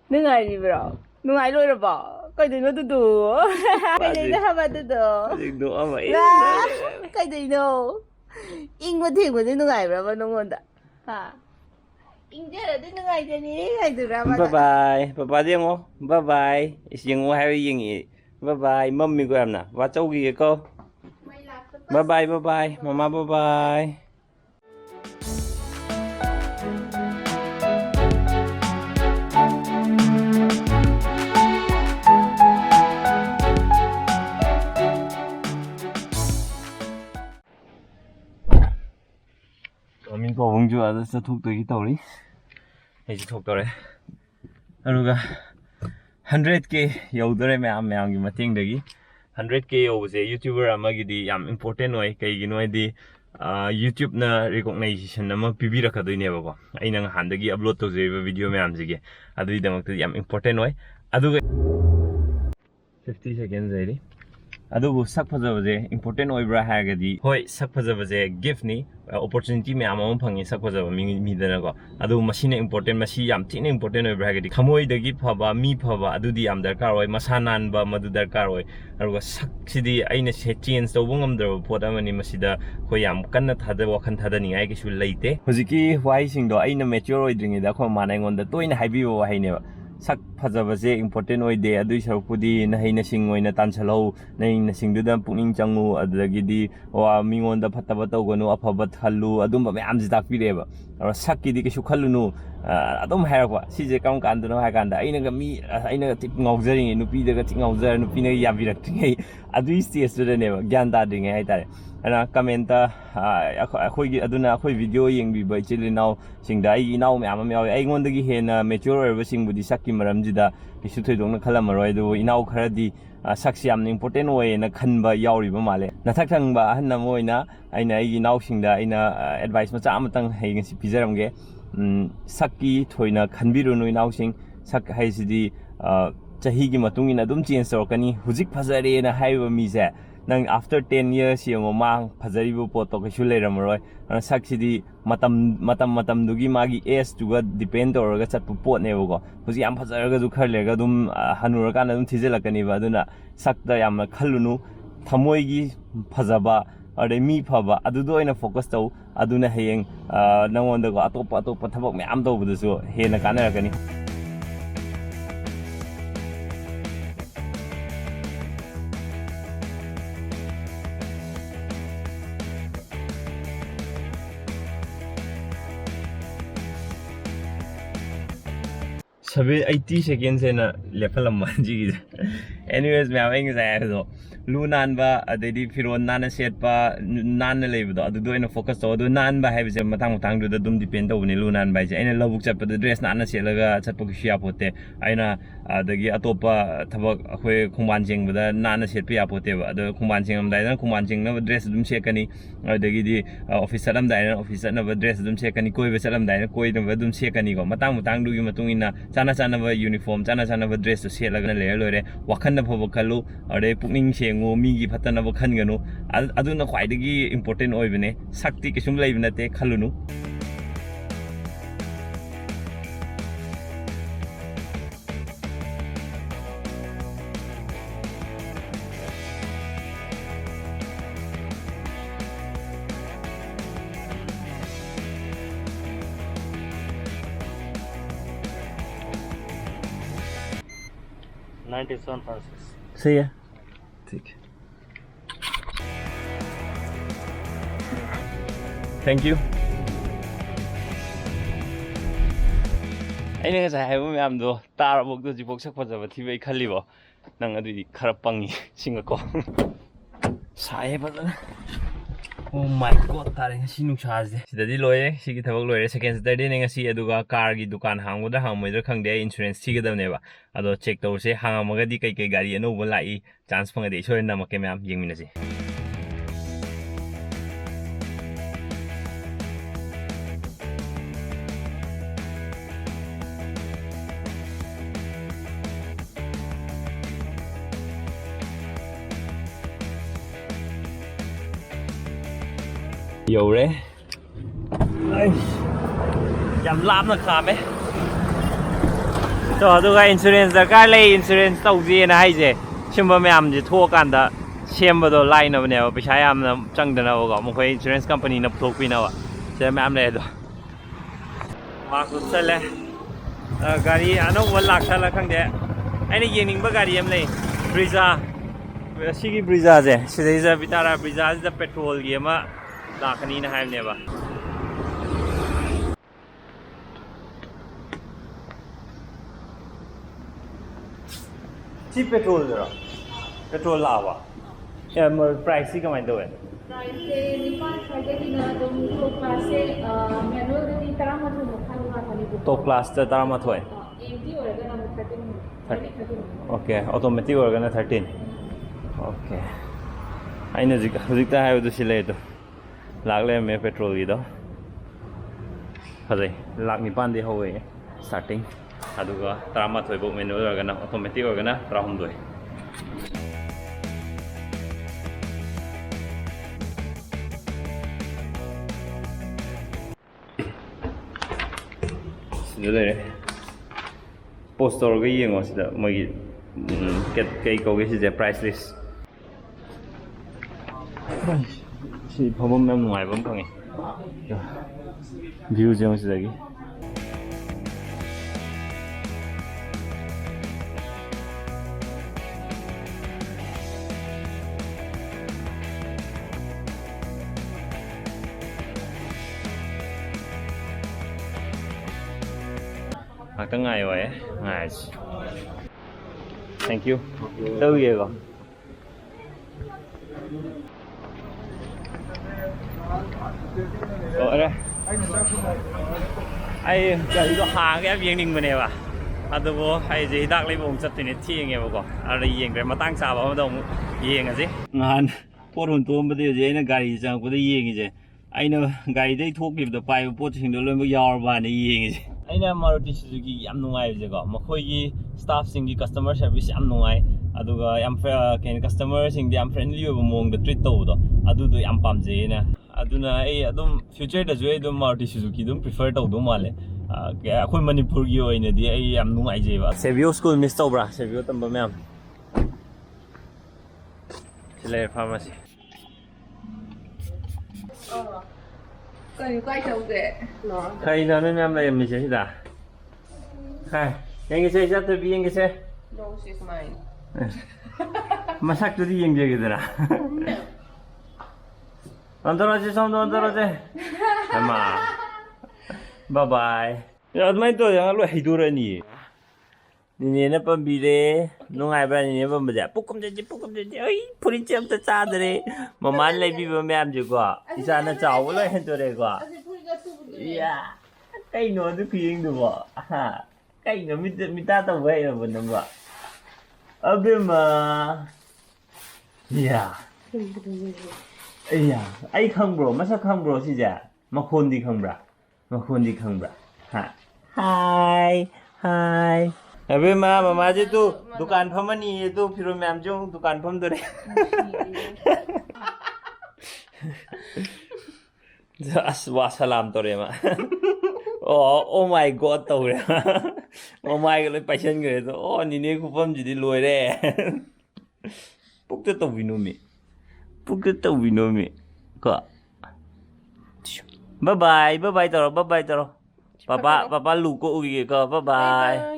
능아리브로 능아리로 봐 까이도 두두 까이도 하바 두두 지금도 아마 나 까이도 잉고 탱고도 능아리브로 봐 농원다 아 잉제라도 능아리잖니 까이도라 봐 bye bye papa đi không bye bye riêng ngô hay riêng gì bye bye mummy của em nè và cháu gì cô bye bye bye bye mama bye bye mình có vòng chùa rất là thuộc tới cái tàu đi hay chỉ thuộc tàu đấy rồi 100k 여우들의 매양이 마팅되기 100k 여우세 유튜버 아마기디 얌 important way kaygi noidi YouTube na recognition ama pibirakadoi aina handagi upload tawjeba video mayam jige adui damakta yam important way aduga 50 seconds aidi adubu sak phajabase important oibra hagadi hoi sak phajabase gift ni opportunity mayam am phangi sak phajaba mi dana ko adu machine important machi yam thine important oibra hagadi khamoi dagi phaba mi phaba adudi yam darkar oi masanan ba madu darkar oi aruga sak sidi aina se change to bungam dro pot amani masida khoi yam kanna thada wakhan thada ni ai kisu leite hojiki wai sing do aina mature oidringi da kho manai ngon da toina haibibo haine sak phajabase important oide adui sarpudi na haina sing oina tanchalo na sing duda puning changu adagidi wa mingon da phataba tawganu afaba thallu adumba mayam ji takpireba aro sakki di kisu khallunu adum hairwa sije kam kandano ha kanda aina ga mi aina ga tik ngaujari nupi daga tik ngaujar nupi na yabirak tingai adui stage da ne gyan da dingai hai tare ana commenta akhoi aduna akhoi video yengbi bai chilinau singda ai inau me amam yawi ai ngondagi hena mature oiba singbudi sakki maramjida kisu thoidongna khalamaroi do inau kharadi saksi am important way na khanba yauri ba male nathak thangba hanna moina aina ai inau singda aina advice macha amatang haingasi pijaramge sakki thoina khanbirunu inau sing sak haisidi chahi gi matungina dum change torkani hujik phajare na haiba mi se nang after 10 years yung mang phajaribu poto kaisu leiramroi saksidi matam dugi magi age tuga depend tawraga chatpu pot nebugo huji yam phajaraga du khar lega dum hanurakan dum thijelakani ba aduna sakta yam khallunu thamoigi phajaba ade mi phaba adudo ina focus taw aduna heyeng nangonda go atop thabak myam tawbudusu hena kanarakani Sabi 80 seconds na level manji anyways me awing sa so lunan ba adedi firon nana set pa nan na lebu do do ina focus to do nan ba have matang do dum depend to ni lunan ba je ina lobuk chat pa dress nana set laga chat pa khia pote aina adagi atopa thabak akhoi khumban jeng ba nana set pa pote ba do khumban jeng am dai na khumban jeng na dress dum set kani adagi di office am dai na office na dress dum set kani koi ba salam dai na koi na dum set kani go matang du gi matung ina chana ba uniform chana ba dress to set laga le lore wakhan na phoba khalu ade pukning sengu mi gi phatana ba khan ganu aduna khwaidagi important oibene sakti kisum leibnate khalunu सही है ठीक thank you अने ngasa haibu myam do tarabok do jipok sak phajaba thibai khalibo nang adu khara pangi singako sai bana oh my god tare ngasi nungsaje sidadi loye sigi thabak loye second saturday ne ngasi aduga car gi dukan hangboda hangmoidra khangde insurance thigadabne ba ado check tawse hangamagadi kai gari anoba lai chance phangade soi namake myam yengminase dầu đấy đây dầm lam là khám ấy So aduga insurance darkar lei insurance tawji na haije simba mayam je thokanda sembado line na bane paisa yamna changdana go mokoi insurance company na thokpina wa se mayam le do ma ku chale gari ano wal laksala khangde aini yengning ba gari am lei Brezza sigi Brezza je sidai vitara Brezza is petrol gi ma lakani na haimne ba cheap petrol jara petrol lawa price hi kamai do price se nipan khagani na dum top class se manual ni tarama thu khaluwa khali top class ta tarama thoi empty oraga na 13 okay automatic oraga na 13 okay aina hujikta hayo do sile do lagle me petrol gi do phadai lak ni pan de howe starting aduga tarama thoi bo manual oraga na automatic oraga na 32 Sila poster cái gì ngồi sila mày cái câu cái gì price list si phom em ngoài vẫn còn nghe view giống sila cái cái ngày vậy ngày thank you tư gì rồi rồi đây ai cái đó hàng cái viên đình bên này à tôi vô hay gì đặt lấy vùng chất thì thi nghe vào à đây viên cái mà tăng sao vào đồng viên cái gì ngàn phố hồn tôi bây giờ gì nó gari chẳng có đi viên cái gì anh nó gari đây thuốc kịp được bài phố trình độ lên bây giờ và này viên cái gì aina Maruti Suzuki yam nungai jego makhoi staff sing customer service yam nungai aduga yam customer sing yam friendly oba mong da treat to do adu do yam pamje na aduna ai adum future da jo adum Maruti Suzuki dum prefer to do male akhoi Manipur gi oina di ai yam nungai je ba Sevio school miss to bra Sevio tamba mem sile pharmacy Cần quay chồng kệ nó khai nó em lại mình sẽ gì khai anh cái xe chắc tôi biết anh cái xe no she's mine masak tuh yang dia gitu lah nonton aja sama nonton aja sama bye bye ya main tuh yang lu hidur ini ini na pambili nung ai ba ini pambaja pukum jadi oi puri cem ta cha dare maman lai bi ba myam ji ko isa na chaw lo hen to re ko ya kai no du ping du ba ha kai no mi ta ta wei no ba nam ba abima ya iya ai khang bro masa khang bro si ja makhon di khang bra ha hi अबे मामा जी तू दुकान फमनी तू फिर ma'am जो दुकान फम दो रे वा सलाम तो रे मा ओ माय गॉड तो रे ओ मायก็เลยไปเช่นกันतो ओนี่นี่กูฟมจีรวยเด้ปุ๊กจะตัววินมีก็บ๊ายบายต่อบ๊ายบายต่อป้าลูกก็อุ้ยก็บ๊ายบาย